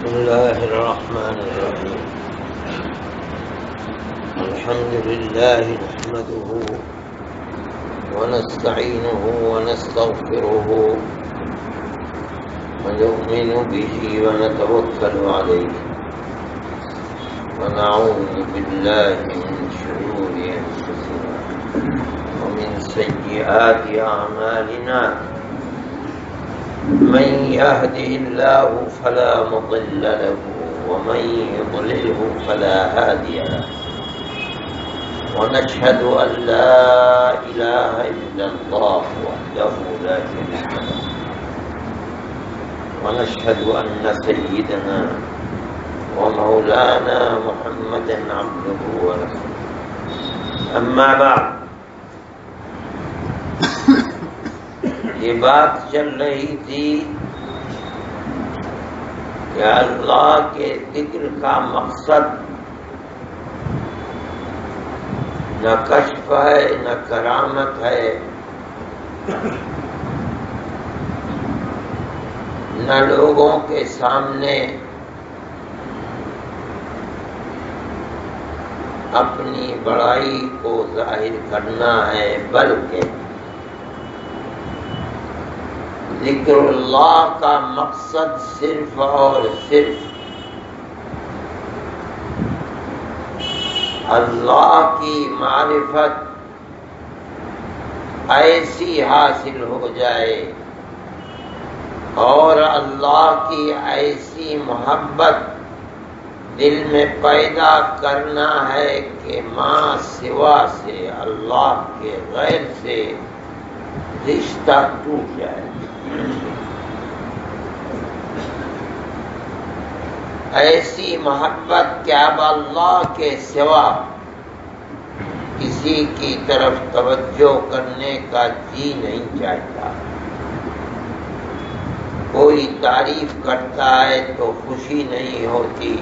بسم الله الرحمن الرحيم. الحمد لله نحمده ونستعينه ونستغفره ونؤمن به ونتوكل عليه ونعوذ بالله من شرور أنفسنا ومن سيئات أعمالنا. من يهده الله فلا مضل له ومن يضلله فلا هادي له. ونشهد أن لا إله إلا الله وحده لا شريك له. ونشهد أن سيدنا ومولانا محمدا عبده ورسوله. أما بعد، یہ بات چل رہی تھی کہ اللہ کے ذکر کا مقصد نہ کشف ہے نہ کرامت ہے، نہ لوگوں کے سامنے اپنی بڑائی کو ظاہر کرنا ہے، بلکہ ذکر اللہ کا مقصد صرف اور صرف اللہ کی معرفت ایسی حاصل ہو جائے اور اللہ کی ایسی محبت دل میں پیدا کرنا ہے کہ ماں سوا سے، اللہ کے غیر سے رشتہ ٹوٹ جائے. ایسی محبت کہ اب اللہ کے سوا کسی کی طرف توجہ کرنے کا جی نہیں چاہتا. کوئی تعریف کرتا ہے تو خوشی نہیں ہوتی،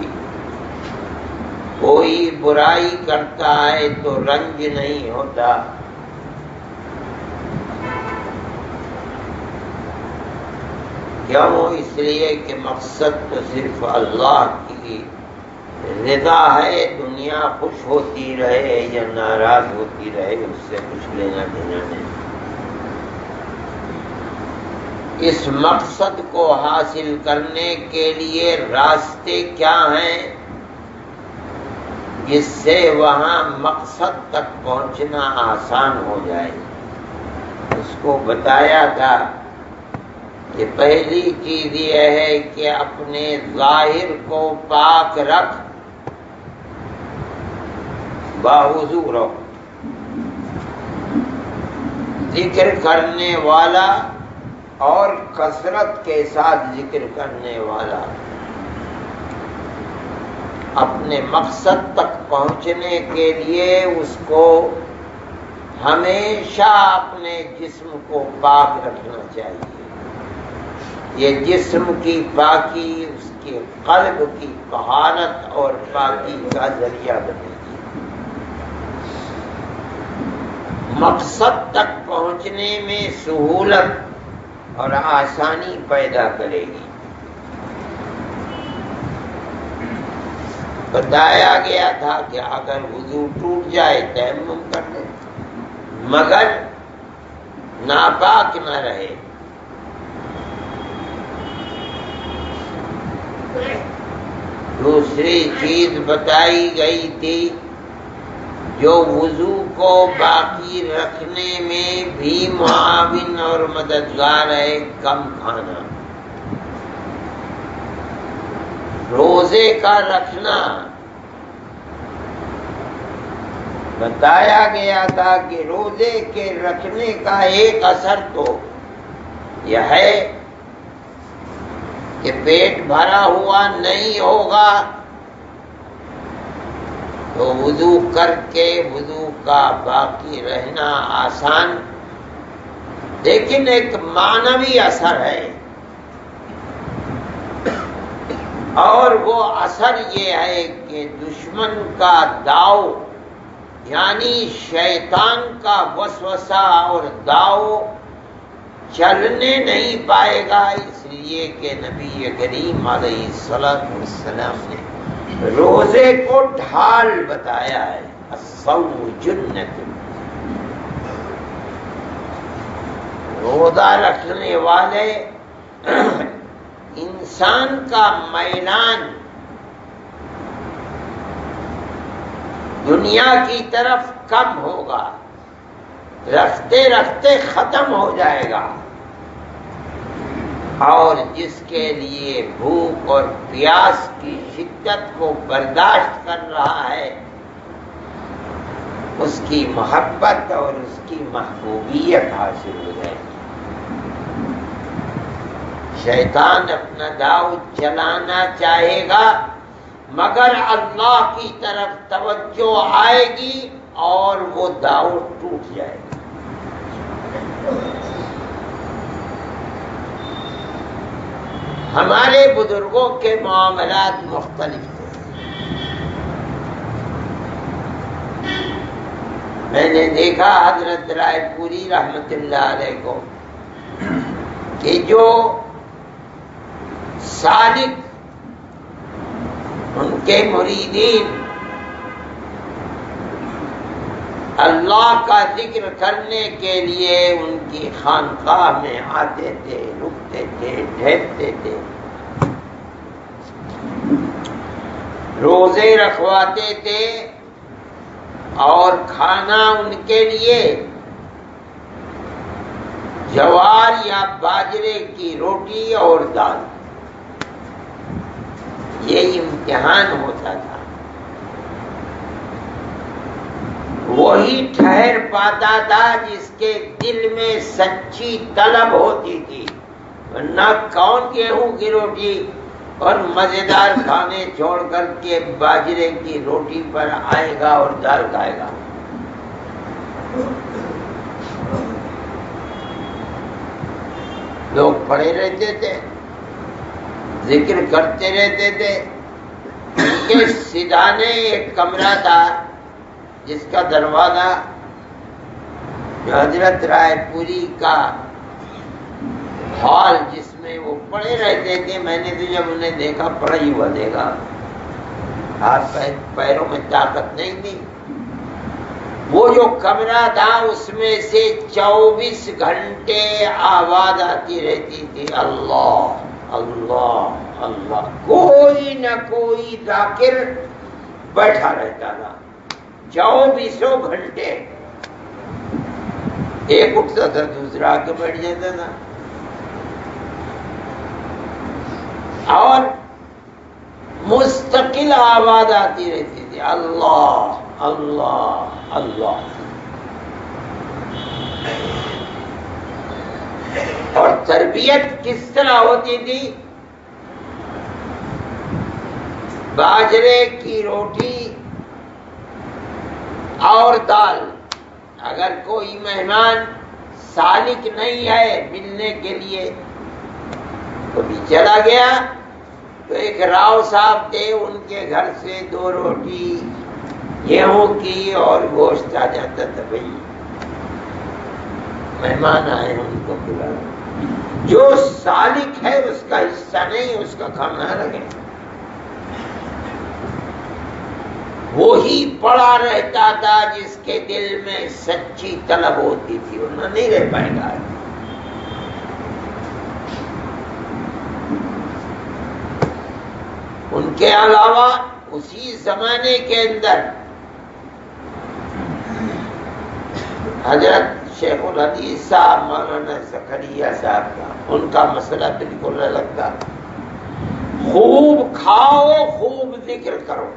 کوئی برائی کرتا ہے تو رنج نہیں ہوتا. کیوں؟ اس لیے کہ مقصد تو صرف اللہ کی رضا ہے. دنیا خوش ہوتی رہے یا ناراض ہوتی رہے، اس سے کچھ لینا دینا نہیں. اس مقصد کو حاصل کرنے کے لیے راستے کیا ہیں جس سے وہاں مقصد تک پہنچنا آسان ہو جائے؟ اس کو بتایا تھا کہ پہلی چیز یہ ہے کہ اپنے ظاہر کو پاک رکھ، باوضو رہو. ذکر کرنے والا اور کثرت کے ساتھ ذکر کرنے والا اپنے مقصد تک پہنچنے کے لیے اس کو ہمیشہ اپنے جسم کو پاک رکھنا چاہیے. یہ جسم کی پاکی اس کے قلب کی طہارت اور پاکی کا ذریعہ بنے گی، مقصد تک پہنچنے میں سہولت اور آسانی پیدا کرے گی. بتایا گیا تھا کہ اگر وضو ٹوٹ جائے تیمم کر لیں، مگر ناپاک نہ رہے. دوسری چیز بتائی گئی تھی، جو وضو کو باقی رکھنے میں بھی معاون اور مددگار ہے، کم کھانا. روزے کا رکھنا بتایا گیا تھا کہ روزے کے رکھنے کا ایک اثر تو یہ ہے کہ پیٹ بھرا ہوا نہیں ہوگا، تو وضو کر کے وضو کا باقی رہنا آسان. لیکن ایک معنوی اثر ہے، اور وہ اثر یہ ہے کہ دشمن کا داؤ، یعنی شیطان کا وسوسہ اور داؤ چلنے نہیں پائے گا، اس لیے کہ نبی کریم علیہ السلام نے روزے کو ڈھال بتایا ہے، الصوم جنۃ، روزہ رکھنے والے انسان کا میلان دنیا کی طرف کم ہوگا، رکھتے رکھتے ختم ہو جائے گا، اور جس کے لیے بھوک اور پیاس کی شدت کو برداشت کر رہا ہے اس کی محبت اور اس کی محبوبیت حاصل ہو جائے گی۔ شیطان اپنا داؤ چلانا چاہے گا مگر اللہ کی طرف توجہ آئے گی اور وہ داؤ ٹوٹ جائے گا۔ ہمارے بزرگوں کے معاملات مختلف تھے۔ میں نے دیکھا حضرت رائے پوری رحمت اللہ علیہ کو کہ جو سالک ان کے مریدین اللہ کا ذکر کرنے کے لیے ان کی خانقاہ میں آتے تھے، رکتے تھے، ٹھہرتے تھے، روزے رکھواتے تھے اور کھانا ان کے لیے جوار یا باجرے کی روٹی اور دال، یہ امتحان ہوتا تھا۔ وہی ٹھہر پاتا تھا جس کے دل میں سچی طلب ہوتی تھی، ورنہ کون گیہوں کی روٹی اور مزیدار کھانے چھوڑ کر کے باجرے کی روٹی پر آئے گا اور دال کھائے گا۔ لوگ پڑے رہتے تھے، ذکر کرتے رہتے تھے۔ ان کے سیدھانے ایک کمرہ تھا جس کا دروازہ جو حضرت رائے پوری کا ہال جس میں وہ پڑے رہتے تھے، میں نے تو جب انہیں دیکھا پڑا ہی ہوا دیکھا، ہاتھ پیروں میں طاقت نہیں تھی۔ وہ جو کمرہ تھا اس میں سے 24 گھنٹے آواز آتی رہتی تھی، اللہ اللہ اللہ، کوئی نہ کوئی ذاکر بیٹھا رہتا تھا 24 گھنٹے۔ ایک اٹھتا تھا دوسرا آ کے بیٹھ جاتا تھا، اور مستقل آواز آتی رہتی تھی، اللہ اللہ اللہ۔ اور تربیت کس طرح ہوتی تھی؟ باجرے کی روٹی اور دال۔ اگر کوئی مہمان سالک نہیں ہے ملنے کے لیے، کبھی چلا گیا تو ایک راؤ صاحب تھے، ان کے گھر سے 2 روٹی گیہوں کی اور گوشت آ جاتا تھا، بھائی مہمان آئے ان کو بلا۔ جو سالک ہے اس کا حصہ نہیں، اس کا کھانا الگ ہے۔ وہی پڑا رہتا تھا جس کے دل میں سچی طلب ہوتی تھی، ورنہ نہیں رہ پائے گا۔ ان کے علاوہ اسی زمانے کے اندر حضرت شیخ الحدیث صاحب مولانا زکریا صاحب کا ان کا مسئلہ بالکل الگ تھا۔ خوب کھاؤ، خوب ذکر کرو،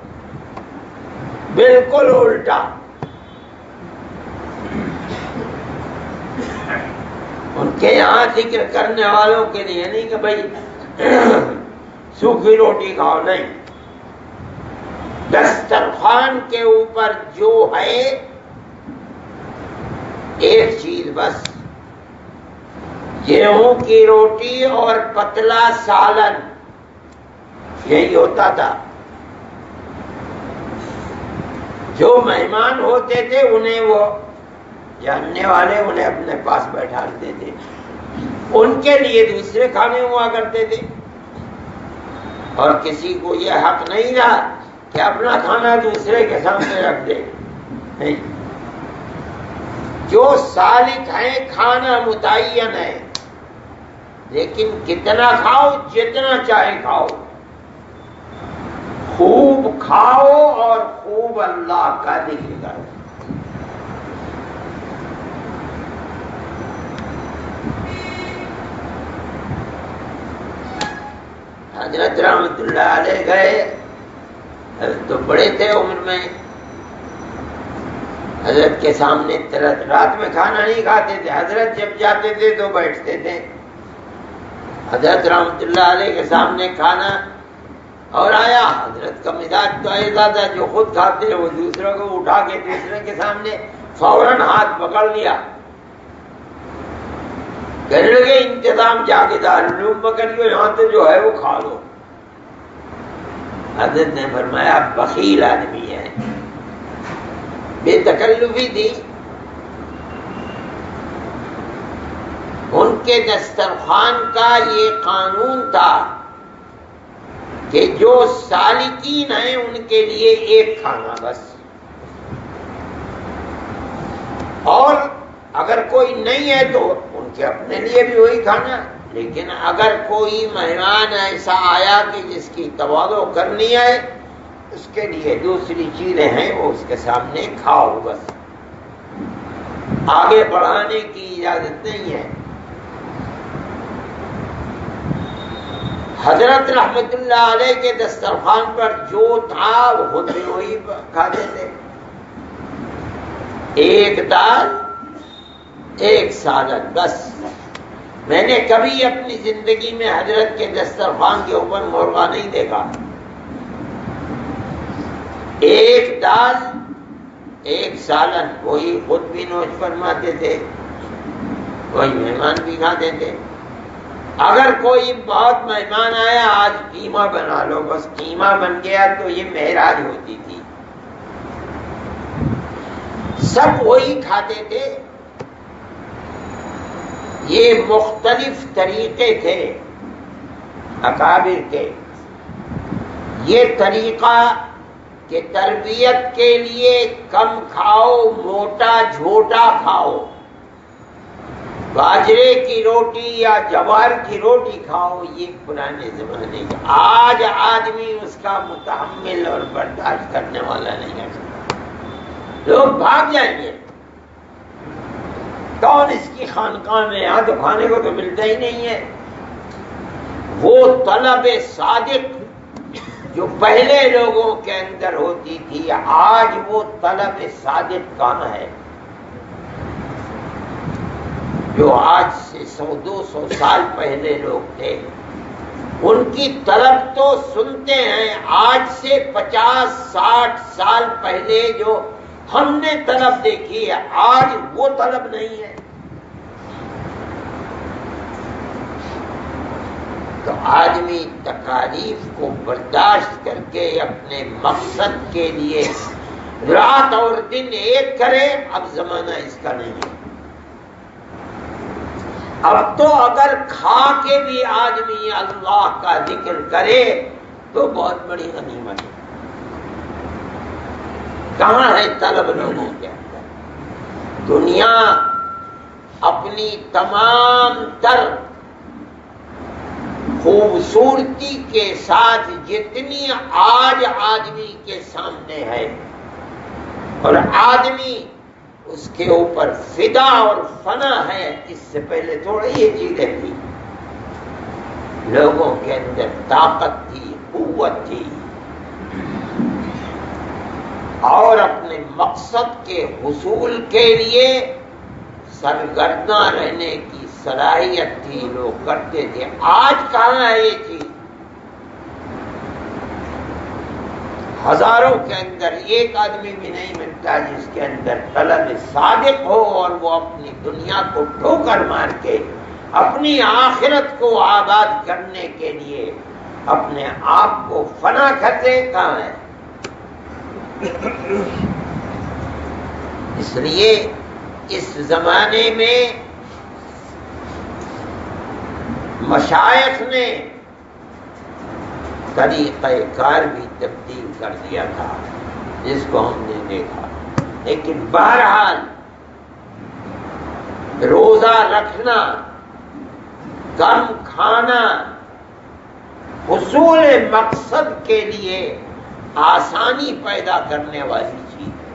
بالکل الٹا۔ ان کے یہاں ذکر کرنے والوں کے لیے نہیں کہ بھائی سوکھی روٹی کھاؤ، نہیں، دسترخوان کے اوپر جو ہے ایک چیز بس، گیہوں کی روٹی اور پتلا سالن، یہی ہوتا تھا۔ جو مہمان ہوتے تھے انہیں وہ جاننے والے انہیں اپنے پاس بیٹھاتے تھے، ان کے لیے دوسرے کھانے ہوا کرتے تھے، اور کسی کو یہ حق نہیں رہا کہ اپنا کھانا دوسرے کے سامنے رکھ دے. نہیں، جو سالک ہیں کھانا متعین ہے، لیکن کتنا کھاؤ؟ جتنا چاہے کھاؤ، خوب کھاؤ اور خوب اللہ کا ذکر کرو. حضرت رحمت اللہ علیہ گئے، حضرت تو بڑے تھے عمر میں، حضرت کے سامنے رات میں کھانا نہیں کھاتے تھے. حضرت جب جاتے تھے تو بیٹھتے تھے. حضرت رحمت اللہ علیہ کے سامنے کھانا اور آیا. حضرت کا مزاج تو ایسا تھا جو خود کھاتے ہیں وہ دوسروں کو اٹھا کے دوسرے کے سامنے فوراً ہاتھ پکڑ لیا. کہنے لگے انتظام جا کے دارالعلوم میں کریو، یہاں تو جو ہے وہ کھا لو. حضرت نے فرمایا بخیل آدمی ہے. بے تکلفی تھی. ان کے دسترخوان کا یہ قانون تھا کہ جو سالکین ہیں ان کے لیے ایک کھانا بس، اور اگر کوئی نہیں ہے تو ان کے اپنے لیے بھی وہی کھانا. لیکن اگر کوئی مہمان ایسا آیا کہ جس کی تواضع کرنی ہے، اس کے لیے دوسری چیزیں ہیں وہ اس کے سامنے کھاؤ بس، آگے بڑھانے کی اجازت نہیں ہے. حضرت رحمت اللہ علیہ کے دسترخوان پر جو تھا وہ خود بھی وہی کھاتے تھے. ایک دال، ایک سالن بس. میں نے کبھی اپنی زندگی میں حضرت کے دسترخوان کے اوپر مرغا نہیں دیکھا. ایک دال، ایک سالن، وہی خود بھی نوش فرماتے تھے، وہی مہمان بھی کھاتے تھے. اگر کوئی بہت مہمان آیا، آج قیمہ بنا لو، بس قیمہ بن گیا تو یہ معراج ہوتی تھی. سب وہی کھاتے تھے. یہ مختلف طریقے تھے اکابر کے. یہ طریقہ کہ تربیت کے لیے کم کھاؤ، موٹا جھوٹا کھاؤ، باجرے کی روٹی یا جوار کی روٹی کھاؤ، یہ پرانے زمانے کا. آج آدمی اس کا متحمل اور برداشت کرنے والا نہیں ہے. لوگ بھاگ جائیں گے. کون اس کی خانقاہ میں؟ یہاں تو کھانے کو تو ملتا ہی نہیں ہے. وہ طلب صادق جو پہلے لوگوں کے اندر ہوتی تھی، آج وہ طلب صادق کہاں ہے؟ جو آج سے 100-200 سال پہلے لوگ تھے، ان کی طلب تو سنتے ہیں. آج سے 50-60 سال پہلے جو ہم نے طلب دیکھی ہے، آج وہ طلب نہیں ہے. تو آدمی تکالیف کو برداشت کر کے اپنے مقصد کے لیے رات اور دن ایک کرے. اب زمانہ اس کا نہیں ہے. اب تو اگر کھا کے بھی آدمی اللہ کا ذکر کرے تو بہت بڑی غنیمت ہے. کہاں ہے طلب لوگوں کے اندر؟ دنیا اپنی تمام تر خوبصورتی کے ساتھ جتنی آج آدمی کے سامنے ہے، اور آدمی اس کے اوپر فدا اور فنا ہے، اس سے پہلے تھوڑی یہ چیزیں تھی. لوگوں کے اندر طاقت تھی، قوت تھی، اور اپنے مقصد کے حصول کے لیے سرگرداں رہنے کی صلاحیت تھی. لوگ کرتے تھے. آج کہاں ہے یہ چیز؟ ہزاروں کے اندر ایک آدمی بھی نہیں ملتا جس کے اندر طلب صادق ہو اور وہ اپنی دنیا کو ٹھوکر مار کے اپنی آخرت کو آباد کرنے کے لیے اپنے آپ کو فنا کر دے. کہاں ہے؟ اس لیے اس زمانے میں مشائخ نے طریقہ کار بھی تبدیل کر دیا تھا، جس کو ہم نے دیکھا. لیکن بہرحال روزہ رکھنا، کم کھانا حصول مقصد کے لیے آسانی پیدا کرنے والی چیز ہے.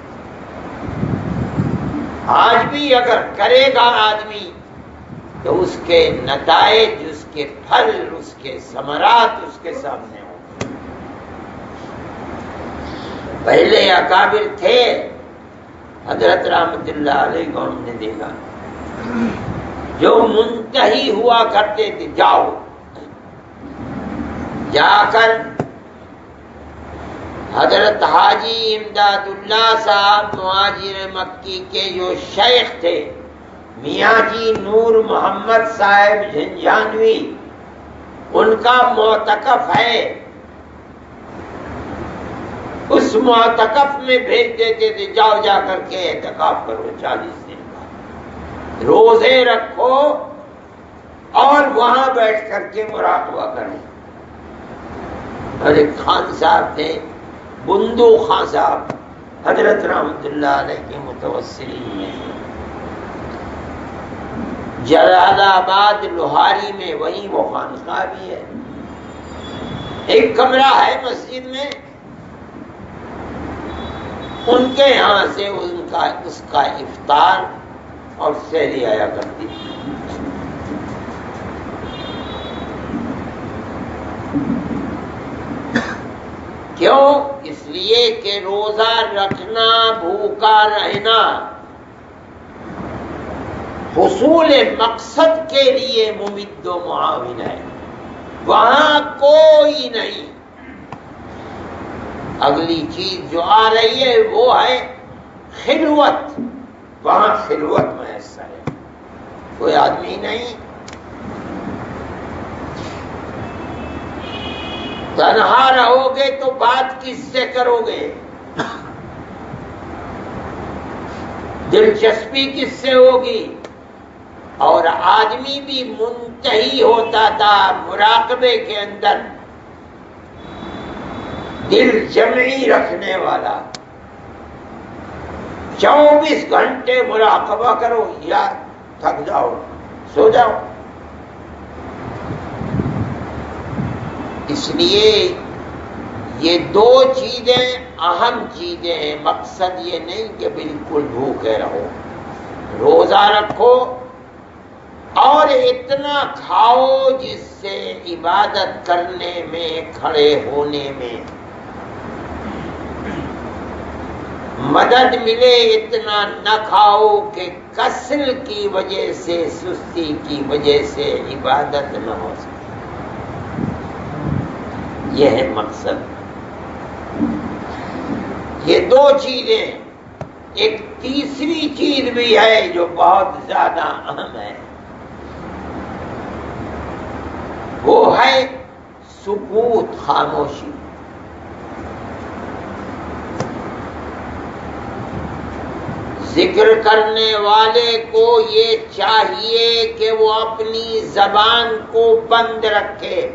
آج بھی اگر کرے گا آدمی تو اس کے نتائج، اس کے پھل، اس کے ثمرات اس کے سامنے ہوں گے. پہلے اکابر تھے، حضرت رحمت اللہ علیہ کو ہم نے دیکھا، جو منتہی ہوا کرتے تھے، جاؤ جا کر حضرت حاجی امداد اللہ صاحب مہاجر مکی کے جو شیخ تھے، میاں جی نور محمد صاحب جھنجھانوی، ان کا معتکف ہے، اس معتکف میں بھیج دیتے تھے، جاؤ جا کر کے اعتکاف کرو 40 دن کا، روزے رکھو اور وہاں بیٹھ کر کے مراقبہ کرو. اور ایک خان صاحب تھے، بندو خان صاحب، حضرت رحمت اللہ علیہ کے متوسلین میں، جلال آباد لوہاری میں، وہیں وہ خانقاہ بھی ہے. ایک کمرہ ہے مسجد میں، ان کے یہاں سے اس کا افطار اور سحری آیا کرتی تھی. کیوں؟ اس لیے کہ روزہ رکھنا، بھوکا رہنا حصول مقصد کے لیے ممد و معاون ہے، وہاں کوئی نہیں. اگلی چیز جو آ رہی ہے وہ ہے خلوت، وہاں خلوت میسر ہے، کوئی آدمی نہیں. تنہا رہو گے تو بات کس سے کرو گے؟ دلچسپی کس سے ہوگی؟ اور آدمی بھی منتہی ہوتا تھا مراقبے کے اندر، دل جمعی رکھنے والا. 24 گھنٹے مراقبہ کرو، یار تھک جاؤ سو جاؤ. اس لیے یہ دو چیزیں اہم چیزیں ہیں. مقصد یہ نہیں کہ بالکل بھوکے رہو، روزہ رکھو اور اتنا کھاؤ جس سے عبادت کرنے میں، کھڑے ہونے میں مدد ملے. اتنا نہ کھاؤ کہ کسل کی وجہ سے، سستی کی وجہ سے عبادت نہ ہو سکے. یہ ہے مقصد. یہ دو چیزیں. ایک تیسری چیز بھی ہے جو بہت زیادہ اہم ہے، وہ ہے سکوت، خاموشی. ذکر کرنے والے کو یہ چاہیے کہ وہ اپنی زبان کو بند رکھے،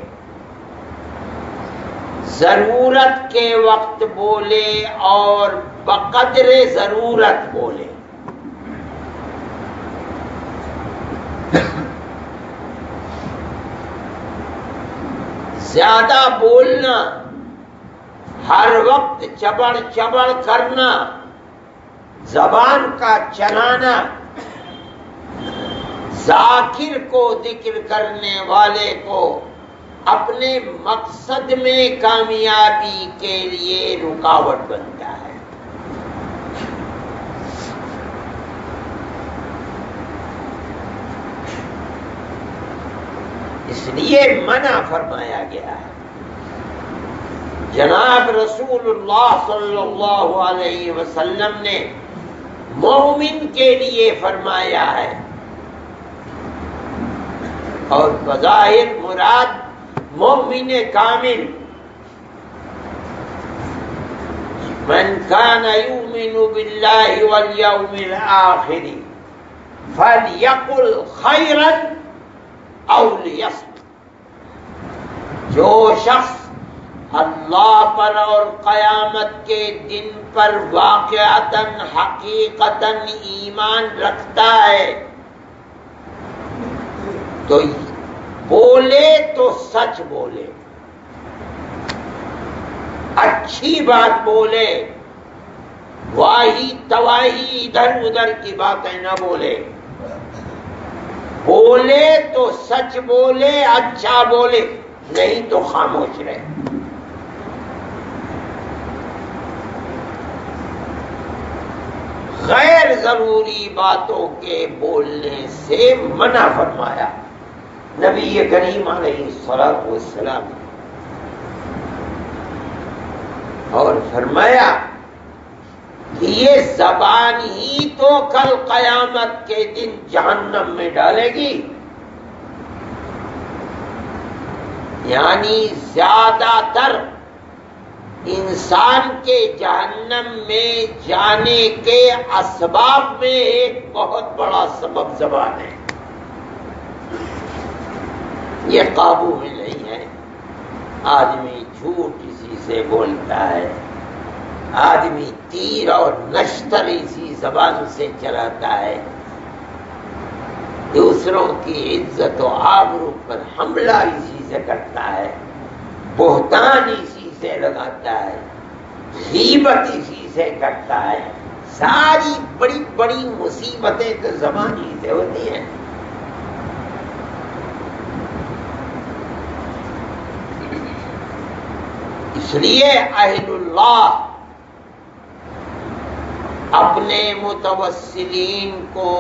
ضرورت کے وقت بولے اور بقدر ضرورت بولے. زیادہ بولنا، ہر وقت چبڑ چبڑ کرنا، زبان کا چلانا، ذاکر کو، ذکر کرنے والے کو اپنے مقصد میں کامیابی کے لیے رکاوٹ بنتا ہے. اس لیے منع فرمایا گیا ہے. جناب رسول اللہ صلی اللہ علیہ وسلم نے مومن کے لیے فرمایا ہے، اور بظاہر مراد مومن کامل، من کان یؤمن باللہ والیوم الآخر فلیقل خیرا او لیصمت. جو شخص اللہ پر اور قیامت کے دن پر واقعتاً حقیقتاً ایمان رکھتا ہے تو بولے تو سچ بولے، اچھی بات بولے، واہی تواہی ادھر ادھر کی باتیں نہ بولے، بولے تو سچ بولے، اچھا بولے، نہیں تو خاموش رہے۔ غیر ضروری باتوں کے بولنے سے منع فرمایا نبی کریم علیہ الصلوۃ والسلام، اور فرمایا کہ یہ زبان ہی تو کل قیامت کے دن جہنم میں ڈالے گی، یعنی زیادہ تر انسان کے جہنم میں جانے کے اسباب میں ایک بہت بڑا سبب زبان ہے، یہ قابو میں نہیں ہے۔ آدمی جھوٹ اسی سے بولتا ہے، آدمی تیر اور نشتر اسی زبان سے چلاتا ہے، دوسروں کی عزت و آبرو پر حملہ اسی سے کرتا ہے، بہتان اسی سے لگاتا ہے، غیبت اسی سے کرتا ہے، ساری بڑی بڑی مصیبتیں تو زبان ہی سے ہوتی ہیں۔ اس لیے اہل اللہ اپنے متوسلین کو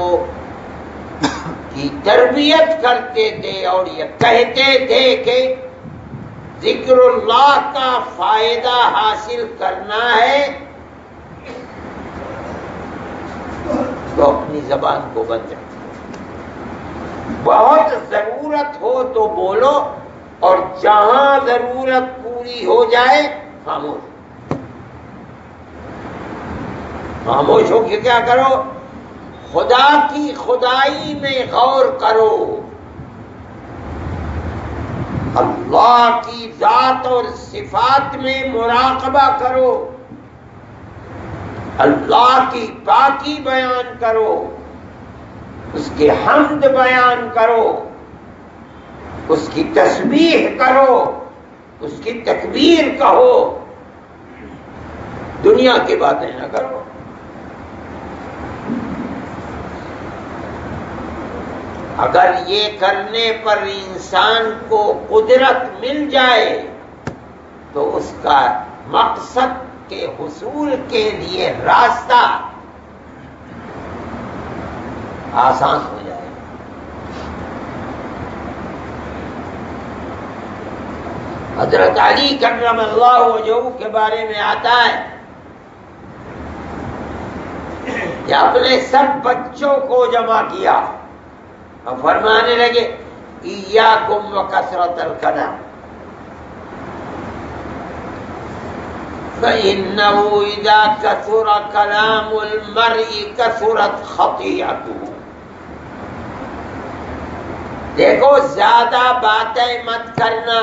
کی تربیت کرتے تھے اور یہ کہتے تھے کہ ذکر اللہ کا فائدہ حاصل کرنا ہے تو اپنی زبان کو بند رکھو، بہت ضرورت ہو تو بولو، اور جہاں ضرورت پوری ہو جائے خاموش ہو کے کیا کرو؟ خدا کی خدائی میں غور کرو، اللہ کی ذات اور صفات میں مراقبہ کرو، اللہ کی پاکی بیان کرو، اس کی حمد بیان کرو، اس کی تسبیح کرو، اس کی تکبیر کہو، دنیا کی باتیں نہ کرو۔ اگر یہ کرنے پر انسان کو قدرت مل جائے تو اس کا مقصد کے حصول کے لیے راستہ آسان ہو جائے۔ حضرت علی کرم اللہ وجہہ کے بارے میں آتا ہے کہ اپنے سب بچوں کو جمع کیا اور فرمانے لگے ایاکم وکثرت الکلام فإنه إذا كثر كلام المرء كثرت خطيئته۔ دیکھو زیادہ باتیں مت کرنا،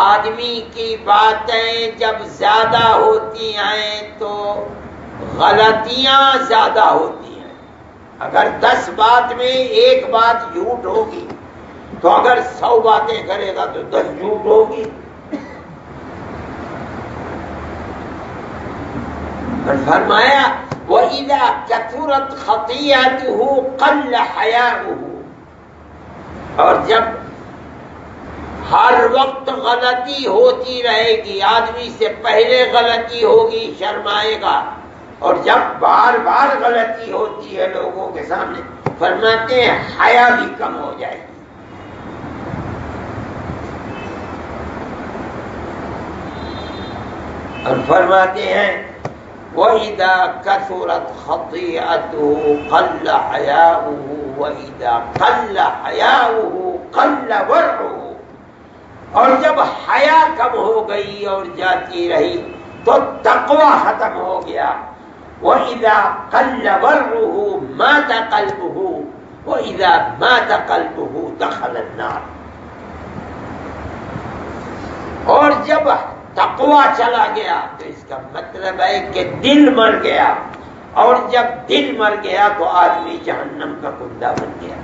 آدمی کی باتیں جب زیادہ ہوتی ہیں تو غلطیاں زیادہ ہوتی ہیں۔ اگر 10 بات میں ایک بات جھوٹ ہوگی تو اگر 100 باتیں کرے گا تو 10 جھوٹ ہوگی۔ اور فرمایا وَإِذَا كَثُرَتْ خَطِيئَتُهُ قَلَّ حَيَاؤُهُ، اور جب ہر وقت غلطی ہوتی رہے گی، آدمی سے پہلے غلطی ہوگی شرمائے گا، اور جب بار بار غلطی ہوتی ہے لوگوں کے سامنے فرماتے ہیں حیا بھی کم ہو جائے گی۔ اور فرماتے ہیں وَإِذَا كَثُرَتْ خَطِيئَتُهُ قَلَّ حَيَاؤُهُ وَإِذَا قَلَّ حَيَاؤُهُ قَلَّ وَرْعُهُ، اور جب حیا کم ہو گئی اور جاتی رہی تو تقوی ختم ہو گیا۔ وَإِذَا قَلَّ وَرْعُهُ مَاتَ قَلْبُهُ وَإِذَا مَاتَ قَلْبُهُ دَخَلَ النَّارَ۔ جب تقویٰ چلا گیا تو اس کا مطلب ہے کہ دل مر گیا، اور جب دل مر گیا تو آدمی جہنم کا کندہ بن گیا۔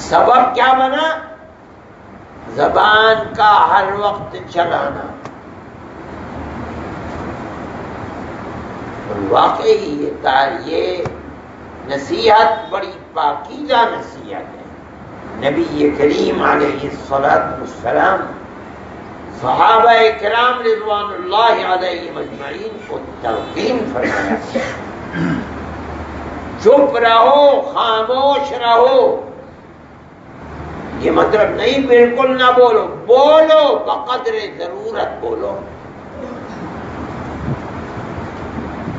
سبب کیا بنا؟ زبان کا ہر وقت چلانا۔ اور واقعی یہ نصیحت بڑی پاکیزہ نصیحت ہے۔ نبی کریم علیہ السلام صحابہ کرام رضوان اللہ علیہم اجمعین کو تلقین فرمایا، چپ رہو، خاموش رہو۔ یہ مطلب نہیں بالکل نہ بولو، بولو بقدر ضرورت بولو۔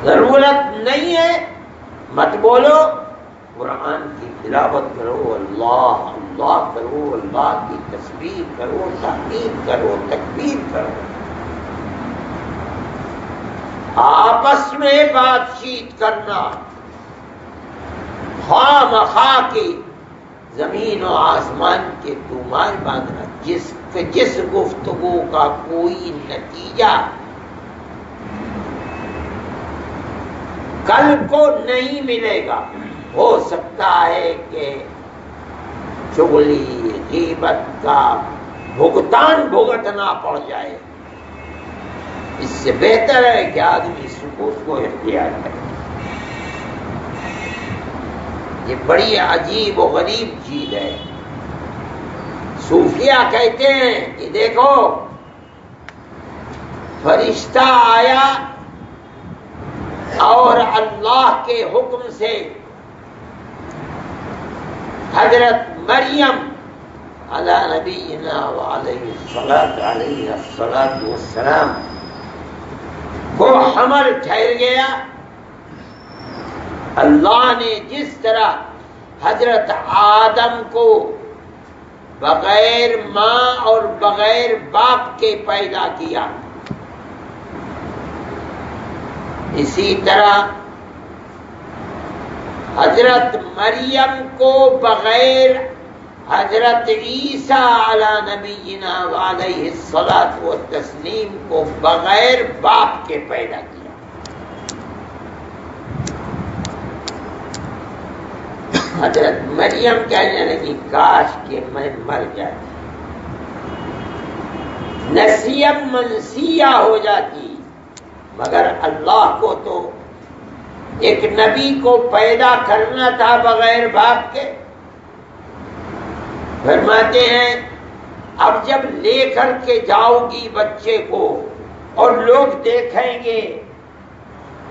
ضرورت نہیں ہے مت بولو، قرآن کی تلاوت کرو، اللہ اللہ کرو، اللہ کی تسبیح کرو، تحمید کرو، تکبیر کرو۔ آپس میں بات چیت کرنا، خواہ مخواہ کی زمین و آسمان کے تومار باندھنا، جس گفتگو کا کوئی نتیجہ کل کو نہیں ملے گا، ہو سکتا ہے کہ چغلی غیبت کا بھگتان بھگتنا پڑ جائے، اس سے بہتر ہے کہ آدمی سکوت کو اختیار کرے۔ یہ بڑی عجیب و غریب چیز ہے۔ صوفیہ کہتے ہیں کہ دیکھو فرشتہ آیا اور اللہ کے حکم سے حضرت مریم علی نبینا وعلیہ الصلاۃ والسلام کو حمل ٹھہر گیا۔ اللہ نے جس طرح حضرت آدم کو بغیر ماں اور بغیر باپ کے پیدا کیا، اسی طرح حضرت مریم کو بغیر حضرت عیسیٰ علی نبینا علیہ الصلاۃ والتسلیم کو بغیر باپ کے پیدا کیا۔ حضرت مریم کہنے لگی کاش کہ میں مر جاتی، نسیم منسیہ ہو جاتی، مگر اللہ کو تو ایک نبی کو پیدا کرنا تھا بغیر باپ کے۔ فرماتے ہیں اب جب لے کر کے جاؤ گی بچے کو اور لوگ دیکھیں گے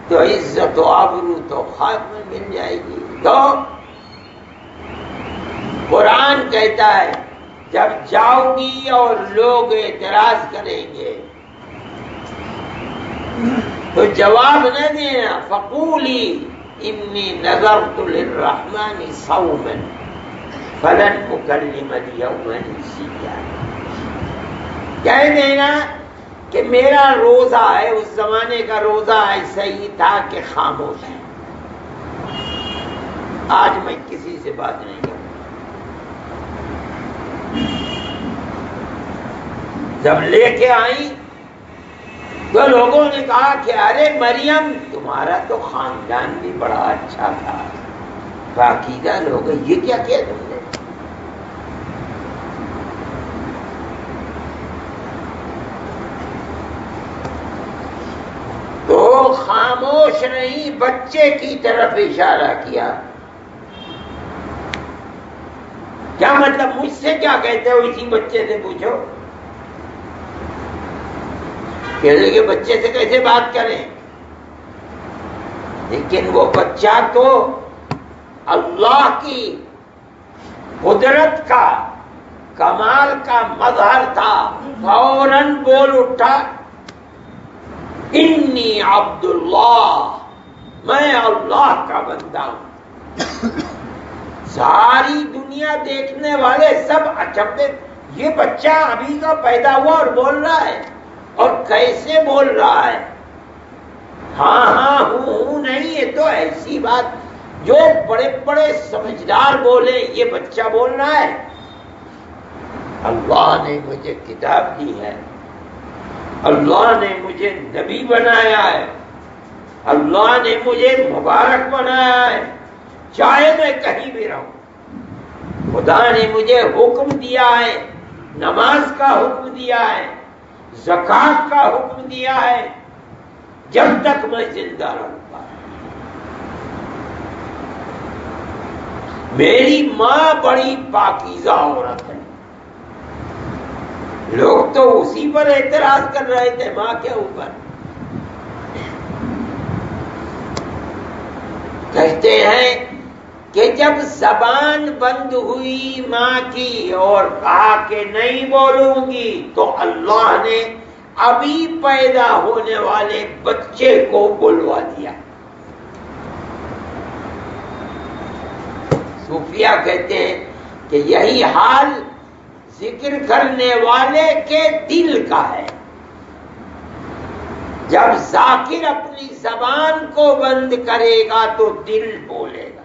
تو عزت و آبرو تو خاک میں مل جائے گی۔ تو قرآن کہتا ہے جب جاؤ گی اور لوگ اعتراض کریں گے تو جواب نہ دینا، فقولی انی نذرت للرحمن صوما فلن اکلم اليوم انسیا، کہہ دینا کہ میرا روزہ ہے، اس زمانے کا روزہ ایسا ہی تھا کہ خاموش ہے، آج میں کسی سے بات نہیں کروں۔ جب لے کے آئی تو لوگوں نے کہا کہ ارے مریم تمہارا تو خاندان بھی بڑا اچھا تھا، پاکیزہ لوگ، یہ کیا کیا تم نے؟ تو خاموش نہیں، بچے کی طرف اشارہ کیا۔ کیا مطلب؟ مجھ سے کیا کہتے ہو؟ اسی بچے سے پوچھو کہ بچے سے کیسے بات کریں؟ لیکن وہ بچہ تو اللہ کی قدرت کا کمال کا مظہر تھا، فوراً بول اٹھا انی عبد اللہ، میں اللہ کا بندہ ہوں۔ ساری دنیا دیکھنے والے سب اچھبے، یہ بچہ ابھی کا پیدا ہوا اور بول رہا ہے، اور کیسے بول رہا ہے؟ ہاں ہاں ہوں نہیں، یہ تو ایسی بات جو بڑے بڑے سمجھدار بولے، یہ بچہ بول رہا ہے۔ اللہ نے مجھے کتاب دی ہے، اللہ نے مجھے نبی بنایا ہے، اللہ نے مجھے مبارک بنایا ہے، چاہے میں کہیں بھی رہوں۔ خدا نے مجھے حکم دیا ہے، نماز کا حکم دیا ہے، زکوٰۃ کا حکم دیا ہے، جب تک میں زندہ رہوں گا۔ میری ماں بڑی پاکیزہ عورت ہے۔ لوگ تو اسی پر اعتراض کر رہے تھے، ماں کے اوپر۔ کہتے ہیں کہ جب زبان بند ہوئی ماں کی اور کہا کہ نہیں بولوں گی، تو اللہ نے ابھی پیدا ہونے والے بچے کو بلوا دیا۔ صوفیہ کہتے ہیں کہ یہی حال ذکر کرنے والے کے دل کا ہے۔ جب ذاکر اپنی زبان کو بند کرے گا تو دل بولے گا۔